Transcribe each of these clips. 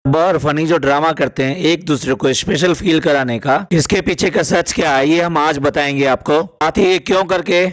और फनी जो ड्रामा करते हैं एक दूसरे को स्पेशल फील कराने का, इसके पीछे का सच क्या है ये हम आज बताएंगे आपको। साथ ही क्यों करके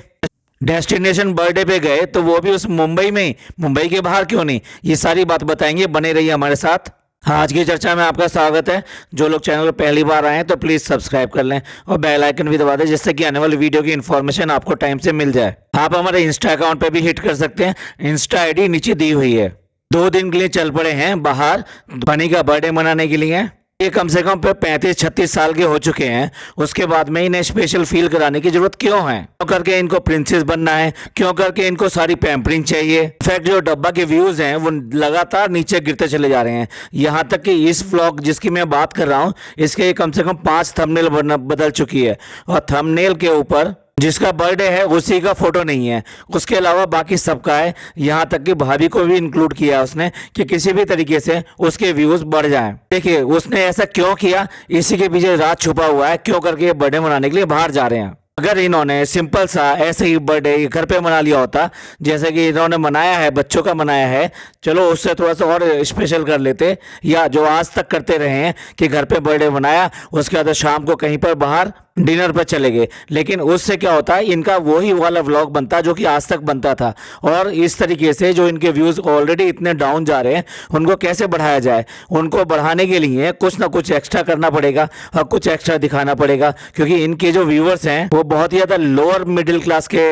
डेस्टिनेशन बर्थडे पे गए तो वो भी उस मुंबई में, मुंबई के बाहर क्यों नहीं, ये सारी बात बताएंगे। बने रहिए हमारे साथ। आज की चर्चा में आपका स्वागत है। जो लोग चैनल पर पहली बार आए हैं तो प्लीज सब्सक्राइब कर लें और बेल आइकन भी दबा दें, जिससे कि आने वाली वीडियो की इन्फॉर्मेशन आपको टाइम से मिल जाए। आप हमारे इंस्टा अकाउंट पे भी हिट कर सकते हैं, इंस्टा आईडी नीचे दी हुई है। 2 दिन के लिए चल पड़े हैं बाहर बनी का बर्थडे मनाने के लिए। ये कम से कम 35-36 साल के हो चुके हैं, उसके बाद में इन्हें स्पेशल फील कराने की जरूरत क्यों है? क्यों करके इनको प्रिंसेस बनना है? क्यों करके इनको सारी पैम्परिंग चाहिए? इनफैक्ट जो डब्बा के व्यूज हैं वो लगातार नीचे गिरते चले जा रहे हैं। यहाँ तक कि इस व्लॉग जिसकी मैं बात कर रहा हूँ इसके कम से कम 5 थंबनेल बदल चुकी है, और थंबनेल के ऊपर जिसका बर्थडे है उसी का फोटो नहीं है, उसके अलावा बाकी सबका है। यहाँ तक कि भाभी को भी इंक्लूड किया उसने कि किसी भी तरीके से उसके व्यूज बढ़ जाएं। देखिए उसने ऐसा क्यों किया, इसी के पीछे राज छुपा हुआ है। क्यों करके ये बर्थडे मनाने के लिए बाहर जा रहे हैं। अगर इन्होंने सिंपल सा ऐसे ही बर्थडे घर पे मना लिया होता जैसे कि इन्होंने मनाया है, बच्चों का मनाया है, चलो उससे थोड़ा सा और स्पेशल कर लेते, या जो आज तक करते रहे हैं कि घर पे बर्थडे मनाया उसके बाद शाम को कहीं पर बाहर डिनर पर चले गए। लेकिन उससे क्या होता है, इनका वही वाला व्लॉग बनता जो कि आज तक बनता था। और इस तरीके से जो इनके व्यूज ऑलरेडी इतने डाउन जा रहे हैं उनको कैसे बढ़ाया जाए, उनको बढ़ाने के लिए कुछ ना कुछ एक्स्ट्रा करना पड़ेगा और कुछ एक्स्ट्रा दिखाना पड़ेगा। क्योंकि इनके जो व्यूवर्स हैं वो बहुत ही ज़्यादा लोअर मिडिल क्लास के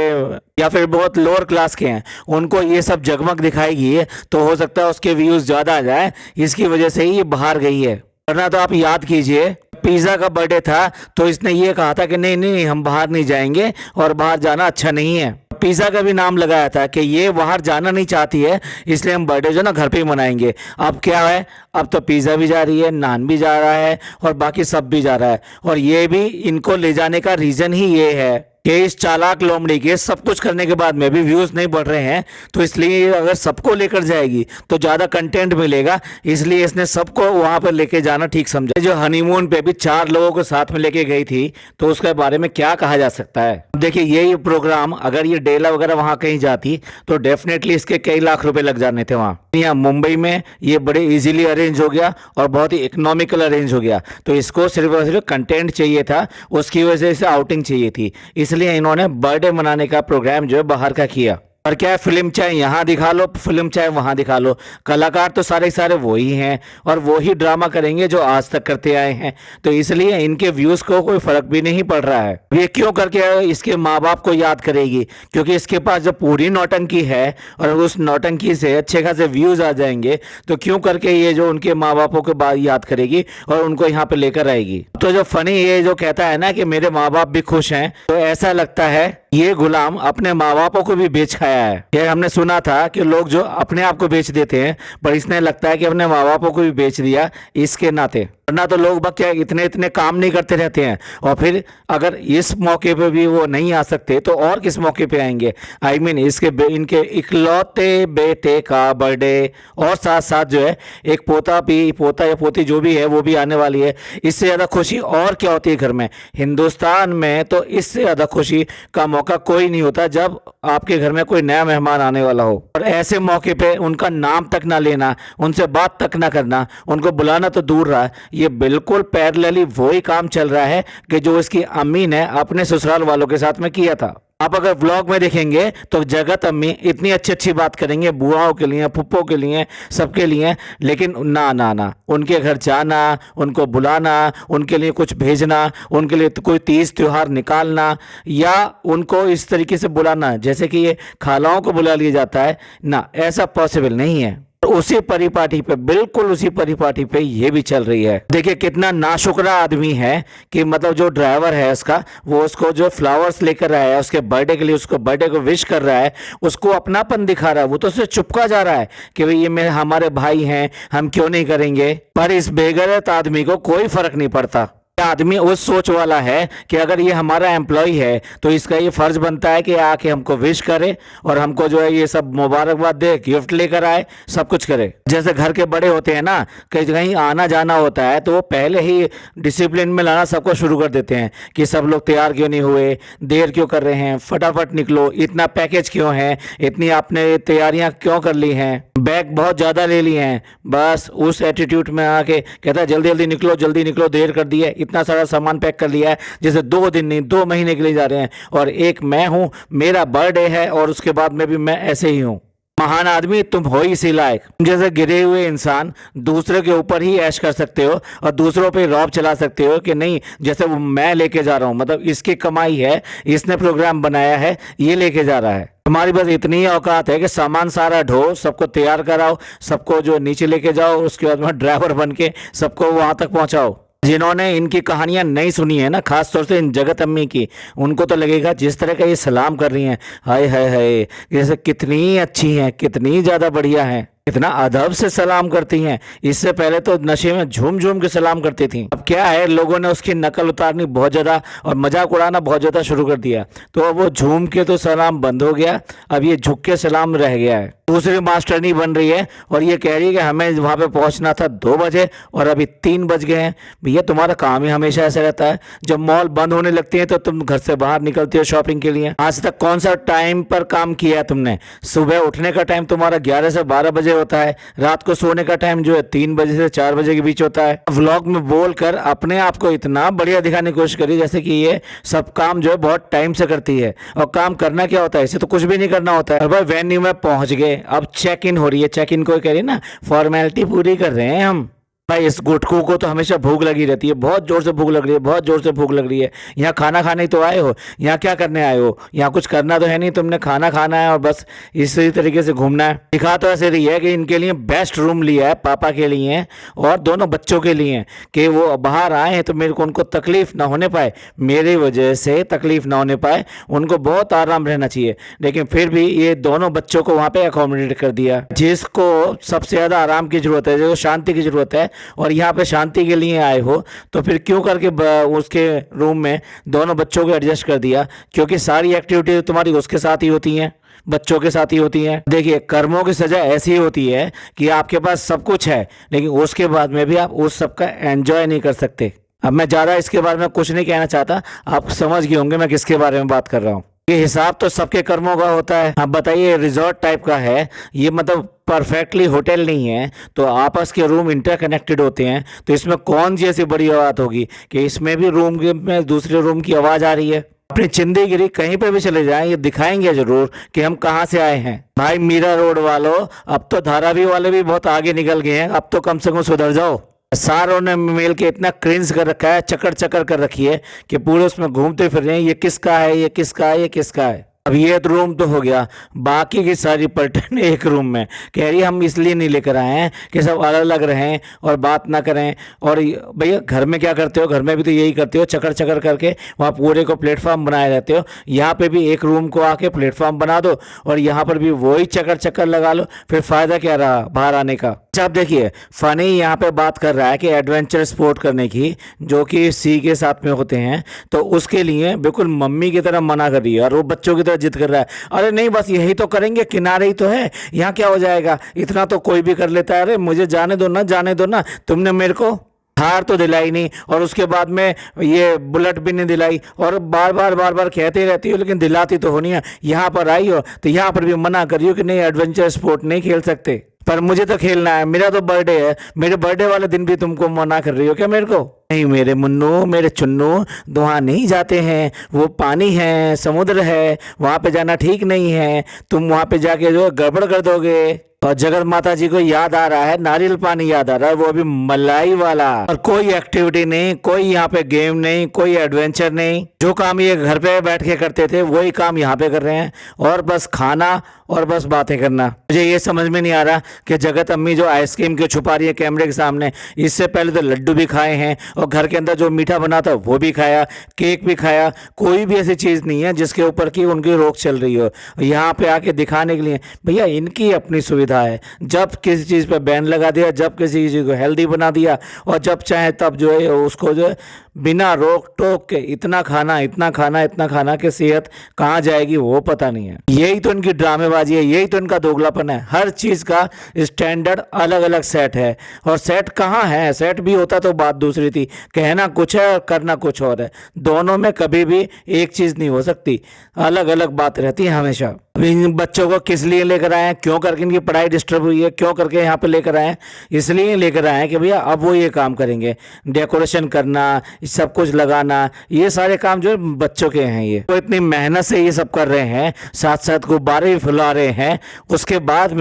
या फिर बहुत लोअर क्लास के हैं, उनको ये सब जगमग दिखाएगी तो हो सकता है उसके व्यूज ज़्यादा आ जाए। इसकी वजह से ही ये बाहर गई है। वरना तो आप याद कीजिए पिज़्ज़ा का बर्थडे था तो इसने ये कहा था कि नहीं नहीं हम बाहर नहीं जाएंगे और बाहर जाना अच्छा नहीं है। पिज़्ज़ा का भी नाम लगाया था कि ये बाहर जाना नहीं चाहती है, इसलिए हम बर्थडे जो ना घर पे ही मनाएंगे। अब क्या है, अब तो पिज़्ज़ा भी जा रही है, नान भी जा रहा है और बाकी सब भी जा रहा है। और ये भी इनको ले जाने का रीज़न ही ये है कि इस चालाक लोमड़ी के सब कुछ करने के बाद में भी व्यूज नहीं बढ़ रहे हैं, तो इसलिए अगर सबको लेकर जाएगी तो ज़्यादा कंटेंट मिलेगा, इसलिए इसने सबको वहाँ पर लेके जाना ठीक समझा। जो हनीमून पे भी 4 लोगों को साथ में लेके गई थी तो उसके बारे में क्या कहा जा सकता है। देखिए यही प्रोग्राम अगर ये डेला वगैरह वहाँ कहीं जाती तो डेफिनेटली इसके कई लाख रुपए लग जाने थे। वहाँ यहाँ मुंबई में ये बड़े इजीली अरेंज हो गया और बहुत ही इकोनॉमिकल अरेंज हो गया, तो इसको सिर्फ और सिर्फ कंटेंट चाहिए था, उसकी वजह से आउटिंग चाहिए थी, इसलिए इन्होंने बर्थडे मनाने का प्रोग्राम जो है बाहर का किया। और क्या फिल्म चाहे यहाँ दिखा लो, फिल्म चाहे वहाँ दिखा लो, कलाकार तो सारे सारे वही हैं और वही ड्रामा करेंगे जो आज तक करते आए हैं। तो इसलिए इनके व्यूज को कोई फर्क भी नहीं पड़ रहा है। ये क्यों करके इसके माँ बाप को याद करेगी, क्योंकि इसके पास जो पूरी नौटंकी है और उस नौटंकी से अच्छे खासे व्यूज आ जाएंगे, तो क्यों करके ये जो उनके माँ बापों के बाद याद करेगी और उनको यहाँ पे लेकर आएगी। तो जो फनी ये जो कहता है ना कि मेरे माँ बाप भी खुश हैं, तो ऐसा लगता है ये गुलाम अपने माँ बापों को भी बेच खाया है। ये हमने सुना था कि लोग जो अपने आप को बेच देते हैं, पर इसने लगता है कि अपने माँ बापों को भी बेच दिया इसके नाते। वरना तो लोग क्या इतने इतने काम नहीं करते रहते हैं, और फिर अगर इस मौके पे भी वो नहीं आ सकते तो और किस मौके पे आएंगे। I mean, इनके इकलौते बेटे का बर्थडे और साथ साथ जो है एक पोता या पोती जो भी है वो भी आने वाली है। इससे ज़्यादा खुशी और क्या होती है घर में। हिंदुस्तान में तो इससे ज़्यादा खुशी का मौका कोई नहीं होता जब आपके घर में कोई नया मेहमान आने वाला हो, और ऐसे मौके पे उनका नाम तक ना लेना, उनसे बात तक ना करना, उनको बुलाना तो दूर रहा, ये बिल्कुल पैरेलली वही काम चल रहा है कि जो इसकी अम्मी ने अपने ससुराल वालों के साथ में किया था। आप अगर व्लॉग में देखेंगे तो जगत अम्मी इतनी अच्छी अच्छी बात करेंगे बुआओं के लिए, फुप्पो के लिए, सबके लिए, लेकिन ना ना ना उनके घर जाना, उनको बुलाना, उनके लिए कुछ भेजना, उनके लिए कोई तीज त्योहार निकालना या उनको इस तरीके से बुलाना जैसे कि ये खालाओं को बुला लिया जाता है ना, ऐसा पॉसिबल नहीं है। उसी परिपाटी पे, बिल्कुल उसी परिपाटी पे ये भी चल रही है। देखिए कितना नाशुक्रा आदमी है कि मतलब जो ड्राइवर है इसका, वो उसको जो फ्लावर्स लेकर आया है उसके बर्थडे के लिए, उसको बर्थडे को विश कर रहा है, उसको अपनापन दिखा रहा है, वो तो उससे चुपका जा रहा है कि भाई ये मेरे हमारे भाई हैं, हम क्यों नहीं करेंगे। पर इस बेगैरत आदमी को कोई फर्क नहीं पड़ता। ये आदमी उस सोच वाला है कि अगर ये हमारा एम्प्लॉय है तो इसका ये फर्ज बनता है कि आके हमको विश करे और हमको जो है ये सब मुबारकबाद दे, गिफ्ट लेकर आए, सब कुछ करे। जैसे घर के बड़े होते हैं ना, कहीं आना जाना होता है तो वो पहले ही डिसिप्लिन में लाना सबको शुरू कर देते हैं कि सब लोग तैयार क्यों नहीं हुए, देर क्यों कर रहे हैं, फटाफट निकलो, इतना पैकेज क्यों है, इतनी आपने तैयारियां क्यों कर ली हैं, बैग बहुत ज़्यादा ले लिए हैं। बस उस एटीट्यूड में आके कहता है जल्दी जल्दी निकलो, देर कर दी है, इतना सारा सामान पैक कर लिया है, जैसे 2 दिन नहीं 2 महीने के लिए जा रहे हैं। और एक मैं हूँ, मेरा बर्थडे है और उसके बाद में भी मैं ऐसे ही हूँ। महान आदमी तुम हो इसी लायक। तुम जैसे गिरे हुए इंसान दूसरे के ऊपर ही ऐश कर सकते हो और दूसरों पे रौब चला सकते हो कि नहीं जैसे वो मैं लेके जा रहा हूँ, मतलब इसकी कमाई है, इसने प्रोग्राम बनाया है, ये लेके जा रहा है। तुम्हारी बस इतनी ही औकात है कि सामान सारा ढो, सबको तैयार कराओ, सबको जो नीचे लेके जाओ, उसके बाद में ड्राइवर बन के सबको वहां तक पहुंचाओ। जिन्होंने इनकी कहानियां नहीं सुनी है ना, खास तौर से इन जगत अम्मी की, उनको तो लगेगा जिस तरह का ये सलाम कर रही हैं, हाय हाय हाय, जैसे कितनी अच्छी हैं, कितनी ज़्यादा बढ़िया हैं, इतना अदब से सलाम करती हैं। इससे पहले तो नशे में झूम झूम के सलाम करती थी। अब क्या है, लोगों ने उसकी नकल उतारनी बहुत ज़्यादा और मजाक उड़ाना बहुत ज़्यादा शुरू कर दिया, तो अब वो झूम के तो सलाम बंद हो गया, अब ये झुक के सलाम रह गया है। दूसरी मास्टरनी बन रही है और ये कह रही है कि हमें वहाँ पे पहुँचना था 2 बजे और अभी 3 बज गए हैं। भैया तुम्हारा काम ही हमेशा ऐसा रहता है, जब मॉल बंद होने लगती है तो तुम घर से बाहर निकलती हो शॉपिंग के लिए। आज तक कौन सा टाइम पर काम किया है तुमने? सुबह उठने का टाइम तुम्हारा 11 से 12 बजे होता है, रात को सोने का टाइम जो है 3 बजे से 4 बजे के बीच होता है। व्लॉग में बोलकर अपने आप को इतना बढ़िया दिखाने की कोशिश करी जैसे कि ये सब काम जो है बहुत टाइम से करती है। और काम करना क्या होता है, इसे तो कुछ भी नहीं करना होता है। और भाई वेन्यू में पहुंच गए, अब चेक इन हो रही है, चेक इन को कह रही है ना, फॉर्मेलिटी पूरी कर रहे हैं हम। भाई इस गुटकू को तो हमेशा भूख लगी रहती है, बहुत जोर से भूख लग रही है, बहुत जोर से भूख लग रही है। यहाँ खाना खाने ही तो आए हो, यहाँ क्या करने आए हो? यहाँ कुछ करना तो है नहीं, तुमने खाना खाना है और बस इसी तरीके से घूमना है। दिखा तो ऐसे रही है कि इनके लिए बेस्ट रूम लिया है, पापा के लिए और दोनों बच्चों के लिए, कि वो बाहर आए हैं तो मेरे को उनको तकलीफ ना होने पाए, मेरी वजह से तकलीफ ना होने पाए, उनको बहुत आराम रहना चाहिए। लेकिन फिर भी ये दोनों बच्चों को वहाँ पे अकोमोडेट कर दिया। जिसको सबसे ज़्यादा आराम की ज़रूरत है, जिसको शांति की ज़रूरत है और यहाँ पे शांति के लिए आए हो, तो फिर क्यों करके उसके रूम में दोनों बच्चों को एडजस्ट कर दिया? क्योंकि सारी एक्टिविटी तुम्हारी उसके साथ ही होती हैं, बच्चों के साथ ही होती हैं। देखिए कर्मों की सजा ऐसी होती है कि आपके पास सब कुछ है लेकिन उसके बाद में भी आप उस सब का एंजॉय नहीं कर सकते। अब मैं ज़्यादा इसके बारे में कुछ नहीं कहना चाहता, आप समझ गए होंगे मैं किसके बारे में बात कर रहा हूँ। ये हिसाब तो सबके कर्मों का होता है। आप बताइए, रिजॉर्ट टाइप का है ये, मतलब परफेक्टली होटल नहीं है, तो आपस के रूम इंटरकनेक्टेड होते हैं, तो इसमें कौन सी ऐसी बड़ी बात होगी कि इसमें भी रूम में दूसरे रूम की आवाज़ आ रही है? अपनी चिंदीगिरी कहीं पे भी चले जाएं, ये दिखाएंगे जरूर कि हम कहाँ से आए हैं। भाई मीरा रोड वालों, अब तो धारावी वाले भी बहुत आगे निकल गए हैं, अब तो कम से कम सुधर जाओ। सारों ने मिल के इतना क्रिंज कर रखा है, चक्कर चक्कर कर रखी है कि पूरे उसमें घूमते फिर रहे हैं, ये किसका है, ये किसका है, ये किसका है। अब ये रूम तो हो गया, बाकी की सारी पलटन एक रूम में। कह रही हम इसलिए नहीं लेकर आए हैं कि सब अलग अलग रहें और बात ना करें। और भैया घर में क्या करते हो, घर में भी तो यही करते हो, चक्कर चक्कर करके वहाँ पूरे को प्लेटफॉर्म बनाए रहते हो। यहाँ पे भी एक रूम को आके प्लेटफॉर्म बना दो और यहाँ पर भी वही चक्कर चक्कर लगा लो, फिर फ़ायदा क्या रहा बाहर आने का? अब देखिए फनी यहाँ पे बात कर रहा है कि एडवेंचर स्पोर्ट करने की, जो कि सी के साथ में होते हैं, तो उसके लिए बिल्कुल मम्मी की तरह मना कर रही है और वो बच्चों की तरह जिद कर रहा है, अरे नहीं बस यही तो करेंगे, किनारे ही तो है, यहाँ क्या हो जाएगा, इतना तो कोई भी कर लेता है, अरे मुझे जाने दो ना, जाने दो ना। तुमने मेरे को हार तो दिलाई नहीं और उसके बाद में ये बुलेट भी नहीं दिलाई और बार बार कहते रहती हो लेकिन दिलाती तो होनी है। यहाँ पर आई हो तो यहाँ पर भी मना करियो कि नहीं एडवेंचर स्पोर्ट नहीं खेल सकते, पर मुझे तो खेलना है, मेरा तो बर्थडे है, मेरे बर्थडे वाले दिन भी तुमको मना कर रही हो क्या मेरे को? नहीं मेरे मुन्नू, मेरे चुन्नू, वहाँ नहीं जाते हैं, वो पानी है, समुद्र है, वहाँ पे जाना ठीक नहीं है, तुम वहाँ पे जाके जो गड़बड़ कर दोगे। और जगत माता जी को याद आ रहा है, नारियल पानी याद आ रहा है, वो भी मलाई वाला। और कोई एक्टिविटी नहीं, कोई यहाँ पे गेम नहीं, कोई एडवेंचर नहीं। जो काम ये घर पे बैठ के करते थे वही काम यहाँ पे कर रहे हैं और बस खाना और बस बातें करना। मुझे ये समझ में नहीं आ रहा कि जगत अम्मी जो आइसक्रीम के छुपा रही है कैमरे के सामने, इससे पहले तो लड्डू भी खाए हैं और घर के अंदर जो मीठा बना था वो भी खाया, केक भी खाया। कोई भी ऐसी चीज़ नहीं है जिसके ऊपर की उनकी रोक चल रही हो। यहाँ पे आके दिखाने के लिए भैया इनकी अपनी सुविधा है। जब किसी चीज़ पे बैन लगा दिया, जब किसी चीज़ को हेल्दी बना दिया, और जब चाहे तब जो है उसको जो है बिना रोक टोक के इतना खाना इतना खाना इतना खाना कि सेहत कहाँ जाएगी वो पता नहीं है। यही तो इनकी ड्रामेबाजी है, यही तो इनका दोगलापन है। हर चीज़ का स्टैंडर्ड अलग अलग सेट है, और सेट कहाँ है? सेट भी होता तो बात दूसरी थी। कहना कुछ है और करना कुछ और है। दोनों में कभी भी एक चीज़ नहीं हो सकती, अलग अलग बात रहती है हमेशा। इन बच्चों को किस लिए लेकर आए हैं, क्यों करके इनकी पढ़ाई डिस्टर्ब हुई है, क्यों करके यहाँ पे लेकर आए हैं? इसलिए लेकर आए हैं कि भैया अब वो ये काम करेंगे, डेकोरेशन करना, सब कुछ लगाना, ये सारे काम जो है बच्चों के हैं। ये तो इतनी मेहनत से ये सब कर रहे हैं, साथ साथ गुब्बारे भी फुला रहे हैं। उसके बाद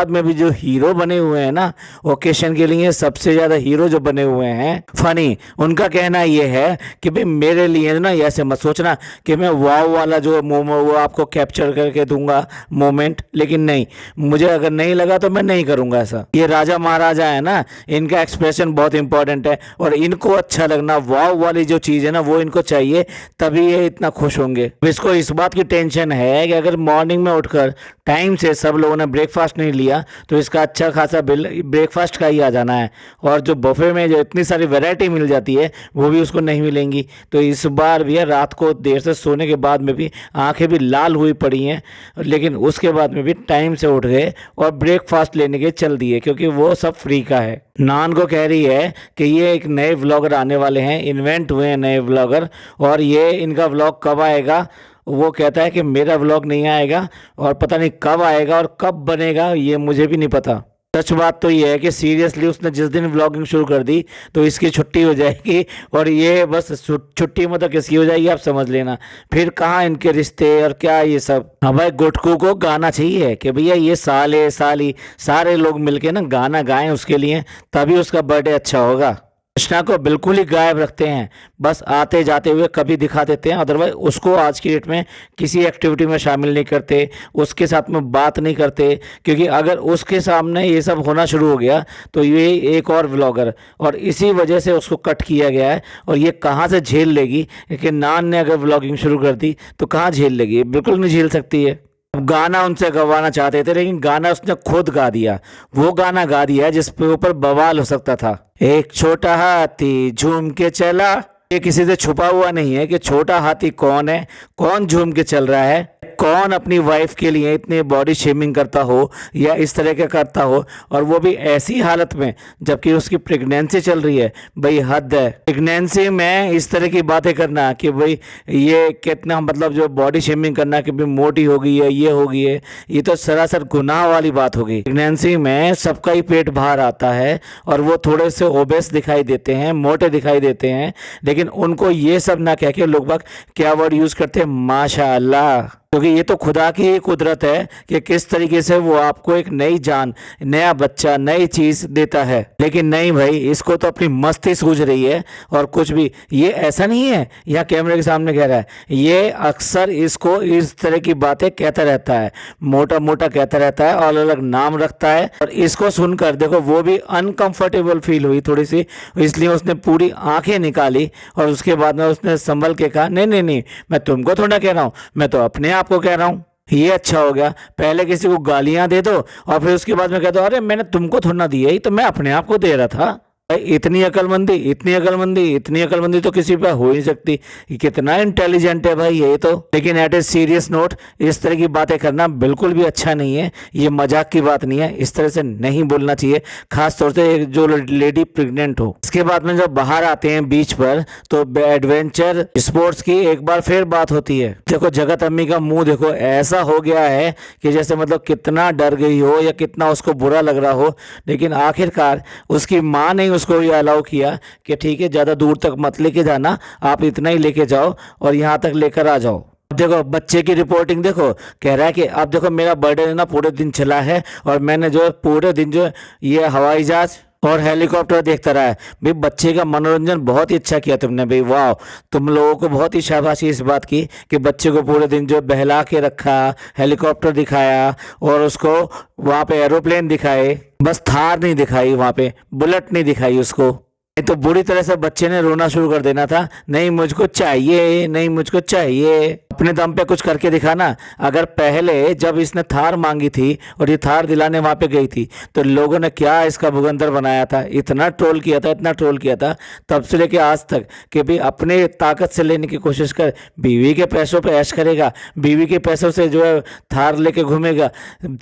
में भी जो हीरो बने हुए हैं ना ओकेशन के लिए, सबसे ज़्यादा हीरो जो बने हुए हैं फनी, उनका कहना ये है कि भाई मेरे लिए ना ऐसे मत सोचना कि मैं वाव वाला जो मोमो वो आपको कैप्चर करके दूंगा मोमेंट, लेकिन नहीं, मुझे अगर नहीं लगा तो मैं नहीं करूंगा ऐसा। ये राजा महाराजा है ना, इनका एक्सप्रेशन बहुत इंपॉर्टेंट है, और इनको अच्छा लगना, वाव वाली जो चीज़ है ना वो इनको चाहिए, तभी ये इतना खुश होंगे। इसको इस बात की टेंशन है कि अगर मॉर्निंग में उठकर टाइम से सब लोगों ने ब्रेकफास्ट नहीं लिया तो इसका अच्छा खासा बिल ब्रेकफास्ट का ही आ जाना है, और जो बुफे में जो इतनी सारी वैरायटी मिल जाती है वो भी उसको नहीं मिलेंगी। तो इस बार भी रात को देर से सोने के बाद में भी आंखें भी लाल हुई पड़ी हैं, लेकिन उसके बाद में भी टाइम से उठ गए और ब्रेकफास्ट लेने के चल दिए, क्योंकि वो सब फ्री का है। नान को कह रही है कि ये एक नए व्लॉगर आने वाले हैं, इन्वेंट हुए हैं नए व्लॉगर, और ये इनका व्लॉग कब आएगा? वो कहता है कि मेरा व्लॉग नहीं आएगा, और पता नहीं कब आएगा और कब बनेगा ये मुझे भी नहीं पता। सच बात तो ये है कि सीरियसली उसने जिस दिन व्लॉगिंग शुरू कर दी तो इसकी छुट्टी हो जाएगी, और ये बस छुट्टी मतलब किसकी हो जाएगी आप समझ लेना। फिर कहाँ इनके रिश्ते और क्या ये सब। हाँ भाई, गुटकू को गाना चाहिए कि भैया ये साले साली सारे लोग मिलके ना गाना गाएं उसके लिए, तभी उसका बर्थडे अच्छा होगा। कृष्णा को बिल्कुल ही गायब रखते हैं, बस आते जाते हुए कभी दिखा देते हैं, अदरवाइज उसको आज की डेट में किसी एक्टिविटी में शामिल नहीं करते, उसके साथ में बात नहीं करते, क्योंकि अगर उसके सामने ये सब होना शुरू हो गया तो ये एक और व्लॉगर, और इसी वजह से उसको कट किया गया है। और ये कहाँ से झेल लेगी कि नान ने अगर व्लॉगिंग शुरू कर दी तो कहाँ झेल लेगी? बिल्कुल नहीं झेल सकती है। गाना उनसे गवाना चाहते थे, लेकिन गाना उसने खुद गा दिया। वो गाना गा दिया जिस पे ऊपर बवाल हो सकता था। एक छोटा हाथी झूम के चला, ये किसी से छुपा हुआ नहीं है कि छोटा हाथी कौन है, कौन झूम के चल रहा है, कौन अपनी वाइफ के लिए इतने बॉडी शेमिंग करता हो या इस तरह का करता हो, और वो भी ऐसी हालत में जबकि उसकी प्रेगनेंसी चल रही है। भाई हद है, प्रेगनेंसी में इस तरह की बातें करना कि भाई ये कितना मतलब जो बॉडी शेमिंग करना कि भाई मोटी हो गई है, ये हो गई है, ये तो सरासर गुनाह वाली बात होगी। प्रेगनेंसी में सबका ही पेट बाहर आता है और वो थोड़े से ओबेस दिखाई देते हैं, मोटे दिखाई देते हैं, लेकिन उनको ये सब ना कह के लोग बाग क्या वर्ड यूज करते हैं, माशाअल्लाह, क्योंकि ये तो खुदा की ही कुदरत है कि किस तरीके से वो आपको एक नई जान, नया बच्चा, नई चीज देता है। लेकिन नहीं भाई, इसको तो अपनी मस्ती सूझ रही है, और कुछ भी ये ऐसा नहीं है यहाँ कैमरे के सामने कह रहा है, ये अक्सर इसको इस तरह की बातें कहता रहता है, मोटा मोटा कहता रहता है और अलग नाम रखता है। और इसको सुनकर देखो वो भी अनकंफर्टेबल फील हुई थोड़ी सी, इसलिए उसने पूरी आंखें निकाली और उसके बाद में उसने संभल के कहा नहीं नहीं नहीं, मैं तुमको थोड़ा कह रहा हूँ, मैं तो अपने आपको कह रहा हूँ। ये अच्छा हो गया, पहले किसी को गालियां दे दो और फिर उसके बाद में कह दो अरे मैंने तुमको थोड़ा ना दिया, ही तो मैं अपने आप को दे रहा था। इतनी अकलमंदी, इतनी अकलमंदी, इतनी अकलमंदी तो किसी पे हो ही नहीं सकती। ये कितना इंटेलिजेंट है भाई ये तो। लेकिन एट ए सीरियस नोट, इस तरह की बातें करना बिल्कुल भी अच्छा नहीं है, ये मजाक की बात नहीं है, इस तरह से नहीं बोलना चाहिए, खास तौर से जो लेडी प्रेग्नेंट हो। इसके बाद में जब बाहर आते हैं बीच पर तो एडवेंचर स्पोर्ट्स की एक बार फिर बात होती है। देखो जगत अम्मी का मुंह देखो, ऐसा हो गया है कि जैसे मतलब कितना डर गई हो या कितना उसको बुरा लग रहा हो, लेकिन आखिरकार उसकी माँ ने उसको ये अलाउ किया कि ठीक है ज़्यादा दूर तक मत लेके जाना, आप इतना ही लेके जाओ और यहाँ तक लेकर आ जाओ। देखो बच्चे की रिपोर्टिंग देखो, कह रहा है कि अब देखो मेरा बर्थडे ना पूरे दिन चला है और मैंने जो पूरे दिन जो ये हवाई जहाज और हेलीकॉप्टर देखता रहा है। भाई बच्चे का मनोरंजन बहुत ही अच्छा किया तुमने भाई, वाह, तुम लोगों को बहुत ही शाबाशी इस बात की कि बच्चे को पूरे दिन जो बहला के रखा, हेलीकॉप्टर दिखाया और उसको वहाँ पे एरोप्लेन दिखाए, बस थार नहीं दिखाई, वहाँ पे बुलेट नहीं दिखाई उसको। तो बुरी तरह से बच्चे ने रोना शुरू कर देना था, नहीं मुझको चाहिए, नहीं मुझको चाहिए, अपने दम पे कुछ करके दिखाना। अगर पहले जब इसने थार मांगी थी और ये थार दिलाने वहां पे गई थी तो लोगों ने क्या इसका भुगंदर बनाया था, इतना ट्रोल किया था, इतना ट्रोल किया था तब से लेके आज तक कि भाई अपने ताकत से लेने की कोशिश कर, बीवी के पैसों पे ऐश करेगा, बीवी के पैसों से जो है थार लेके घूमेगा।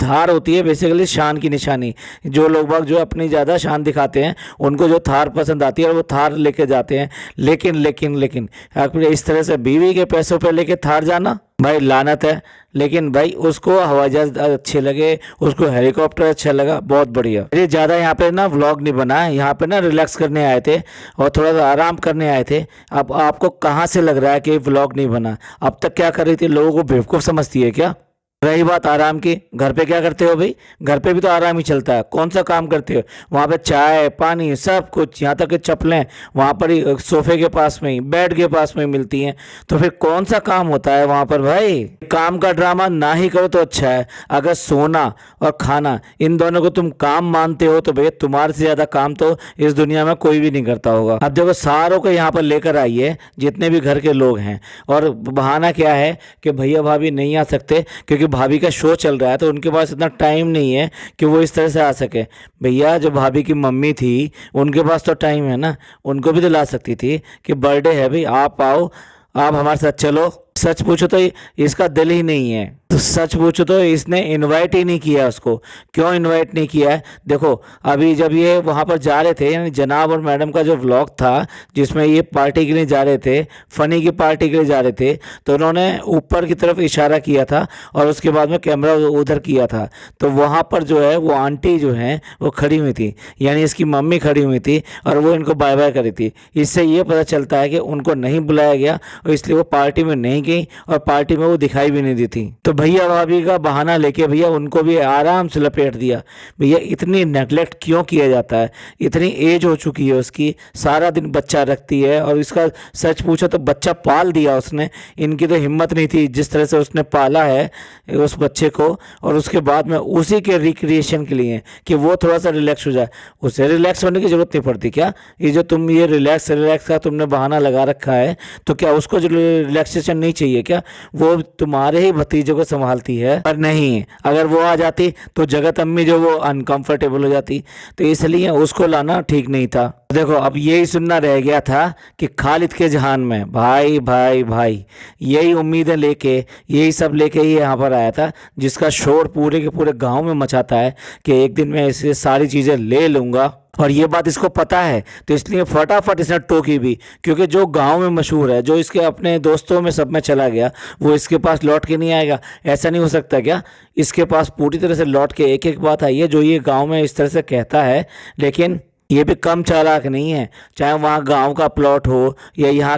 थार होती है बेसिकली शान की निशानी। जो लोग बाग जो अपनी ज़्यादा शान दिखाते हैं उनको जो थार पसंद आती है और वो थार लेके जाते हैं। लेकिन लेकिन लेकिन अपने इस तरह से बीवी के पैसों पे लेके थार जाना भाई लानत है। लेकिन भाई उसको हवाई जहाज अच्छे लगे, उसको हेलीकॉप्टर अच्छा लगा, बहुत बढ़िया। ये ज़्यादा यहाँ पे ना व्लॉग नहीं बना है, यहाँ पे ना रिलैक्स करने आए थे और थोड़ा सा आराम करने आए थे। अब आपको कहाँ से लग रहा है कि व्लॉग नहीं बना? अब तक क्या कर रही थी, लोगों को बेवकूफ़ समझती है क्या? रही बात आराम की, घर पे क्या करते हो भाई? घर पे भी तो आराम ही चलता है, कौन सा काम करते हो? वहाँ पे चाय पानी सब कुछ, यहाँ तक कि चप्पलें वहाँ पर ही सोफे के पास में ही, बेड के पास में ही मिलती हैं। तो फिर कौन सा काम होता है वहाँ पर भाई? काम का ड्रामा ना ही करो तो अच्छा है। अगर सोना और खाना इन दोनों को तुम काम मानते हो तो भैया तुम्हारे से ज़्यादा काम तो इस दुनिया में कोई भी नहीं करता होगा। अब देखो सारों को यहाँ पर लेकर आइए, जितने भी घर के लोग हैं, और बहाना क्या है कि भैया भाभी नहीं आ सकते क्योंकि भाभी का शो चल रहा है तो उनके पास इतना टाइम नहीं है कि वो इस तरह से आ सके। भैया जो भाभी की मम्मी थी उनके पास तो टाइम है ना, उनको भी तो ला सकती थी कि बर्थडे है भाई, आप आओ, आप हमारे साथ चलो। सच पूछो तो इसका दिल ही नहीं है, तो सच पूछो तो इसने इनवाइट ही नहीं किया उसको। क्यों इनवाइट नहीं किया है? देखो अभी जब ये वहाँ पर जा रहे थे, यानी जनाब और मैडम का जो व्लॉग था जिसमें ये पार्टी के लिए जा रहे थे, फनी की पार्टी के लिए जा रहे थे, तो उन्होंने ऊपर की तरफ इशारा किया था और उसके बाद में कैमरा उधर किया था। तो वहाँ पर जो है वो आंटी जो है वो खड़ी हुई थी, यानी इसकी मम्मी खड़ी हुई थी और वो इनको बाय बाय करी थी। इससे ये पता चलता है कि उनको नहीं बुलाया गया और इसलिए वो पार्टी में नहीं गई और पार्टी में वो दिखाई भी नहीं दी थी। तो भैया भाभी का बहाना लेके भैया उनको भी आराम से लपेट दिया। भैया इतनी नेगलेक्ट क्यों किया जाता है? इतनी एज हो चुकी है उसकी, सारा दिन बच्चा रखती है और इसका सच पूछो तो बच्चा पाल दिया उसने। इनकी तो हिम्मत नहीं थी जिस तरह से उसने पाला है उस बच्चे को, और उसके बाद में उसी के रिक्रिएशन के लिए कि वो थोड़ा सा रिलैक्स हो जाए। उसे रिलैक्स होने की जरूरत नहीं पड़ती क्या? ये जो तुम ये रिलैक्स का तुमने बहाना लगा रखा है, तो क्या उसको जो रिलैक्सेशन नहीं चाहिए क्या? वो तुम्हारे ही भतीजे को संभालती है। पर नहीं, अगर वो आ जाती तो जगत अम्मी जो वो अनकंफर्टेबल हो जाती, तो इसलिए उसको लाना ठीक नहीं था। देखो अब यही सुनना रह गया था कि खालिद के जहान में भाई भाई भाई यही उम्मीदें लेके, यही सब लेके ही यहाँ पर आया था, जिसका शोर पूरे के पूरे गांव में मचाता है कि एक दिन मैं इसे सारी चीज़ें ले लूँगा। और ये बात इसको पता है तो इसलिए फटाफट इसने टोकी भी, क्योंकि जो गांव में मशहूर है, जो इसके अपने दोस्तों में सब में चला गया, वो इसके पास लौट के नहीं आएगा। ऐसा नहीं हो सकता क्या? इसके पास पूरी तरह से लौट के एक एक बात आई है जो ये गांव में इस तरह से कहता है। लेकिन ये भी कम चालाक नहीं है, चाहे वहाँ गांव का प्लॉट हो या यहाँ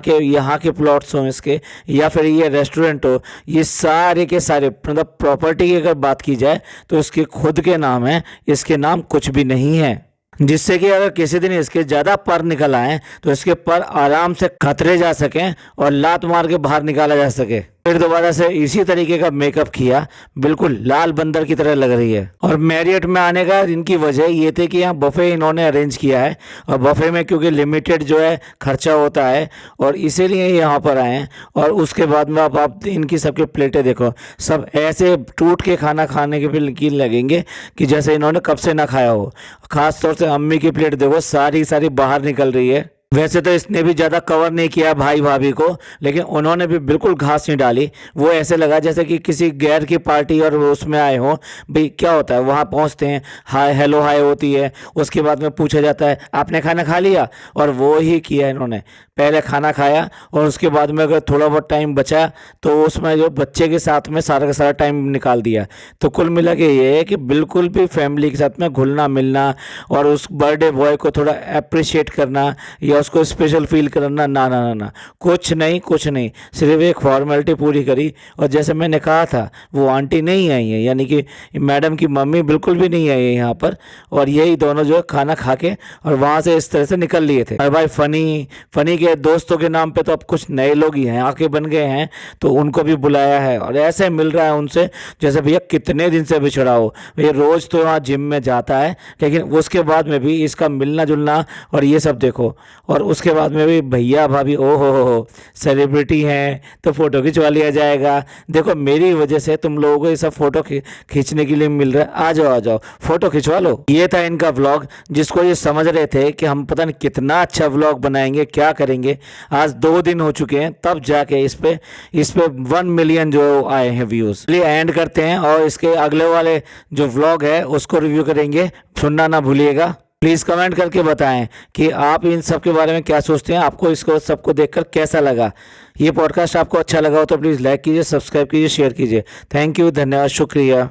के प्लॉट्स हों इसके, या फिर ये रेस्टोरेंट हो, ये सारे के सारे मतलब प्रॉपर्टी की अगर बात की जाए तो इसके खुद के नाम है, इसके नाम कुछ भी नहीं है। जिससे कि अगर किसी दिन इसके ज़्यादा पर निकल आए तो इसके पर आराम से खतरे जा सकें और लात मार के बाहर निकाला जा सके। फिर दोबारा से इसी तरीके का मेकअप किया, बिल्कुल लाल बंदर की तरह लग रही है। और मैरियट में आने का इनकी वजह ये थी कि यहाँ बफे इन्होंने अरेंज किया है और बफे में क्योंकि लिमिटेड जो है खर्चा होता है और इसीलिए यहाँ पर आए हैं। और उसके बाद में आप इनकी सबकी प्लेटें देखो, सब ऐसे टूट के खाना खाने के भी लगेंगे कि जैसे इन्होंने कब से ना खाया हो। खास तौर से अम्मी की प्लेट देखो, सारी सारी बाहर निकल रही है। वैसे तो इसने भी ज़्यादा कवर नहीं किया भाई भाभी को, लेकिन उन्होंने भी बिल्कुल घास नहीं डाली। वो ऐसे लगा जैसे कि किसी गैर की पार्टी और वो उसमें आए हों। भाई क्या होता है, वहाँ पहुँचते हैं, हाय हेलो हाय होती है, उसके बाद में पूछा जाता है आपने खाना खा लिया, और वो ही किया इन्होंने। पहले खाना खाया और उसके बाद में अगर थोड़ा बहुत टाइम बचा तो उसमें जो बच्चे के साथ में सारा का सारा टाइम निकाल दिया। तो कुल मिला के ये है कि बिल्कुल भी फैमिली के साथ में घुलना मिलना और उस बर्थडे बॉय को थोड़ा अप्रिशिएट करना या या उसको स्पेशल फील करना, ना ना ना ना, कुछ नहीं कुछ नहीं, सिर्फ एक फॉर्मेलिटी पूरी करी। और जैसे मैंने कहा था वो आंटी नहीं आई है, यानी कि मैडम की मम्मी बिल्कुल भी नहीं आई है यहाँ पर, और यही दोनों जो है खाना खा के और वहाँ से इस तरह से निकल लिए थे। और भाई फनी फनी के दोस्तों के नाम पे तो अब कुछ नए लोग ही हैं, आके बन गए हैं, तो उनको भी बुलाया है और ऐसे मिल रहा है उनसे जैसे भैया कितने दिन से बिछड़ा हो। भैया रोज तो वहाँ जिम में जाता है, लेकिन उसके बाद में भी इसका मिलना जुलना और ये सब देखो। और उसके बाद में भी भैया भाभी, ओ हो, सेलिब्रिटी हैं तो फोटो खिंचवा लिया जाएगा। देखो मेरी वजह से तुम लोगों को ये सब फोटो खींचने के लिए मिल रहा है, आ जाओ फोटो खिंचवा लो। ये था इनका व्लॉग, जिसको ये समझ रहे थे कि हम पता नहीं कितना अच्छा व्लॉग बनाएंगे, क्या करेंगे। आज 2 दिन हो चुके हैं तब जाके इस पे 1 मिलियन जो आए हैं व्यूज। चलिए एंड करते हैं और इसके अगले वाले जो व्लॉग है उसको रिव्यू करेंगे, सुनना ना भूलिएगा। प्लीज़ कमेंट करके बताएं कि आप इन सब के बारे में क्या सोचते हैं, आपको इसको सबको देखकर कैसा लगा। ये पॉडकास्ट आपको अच्छा लगा हो तो प्लीज़ लाइक कीजिए, सब्सक्राइब कीजिए, शेयर कीजिए। थैंक यू, धन्यवाद, शुक्रिया।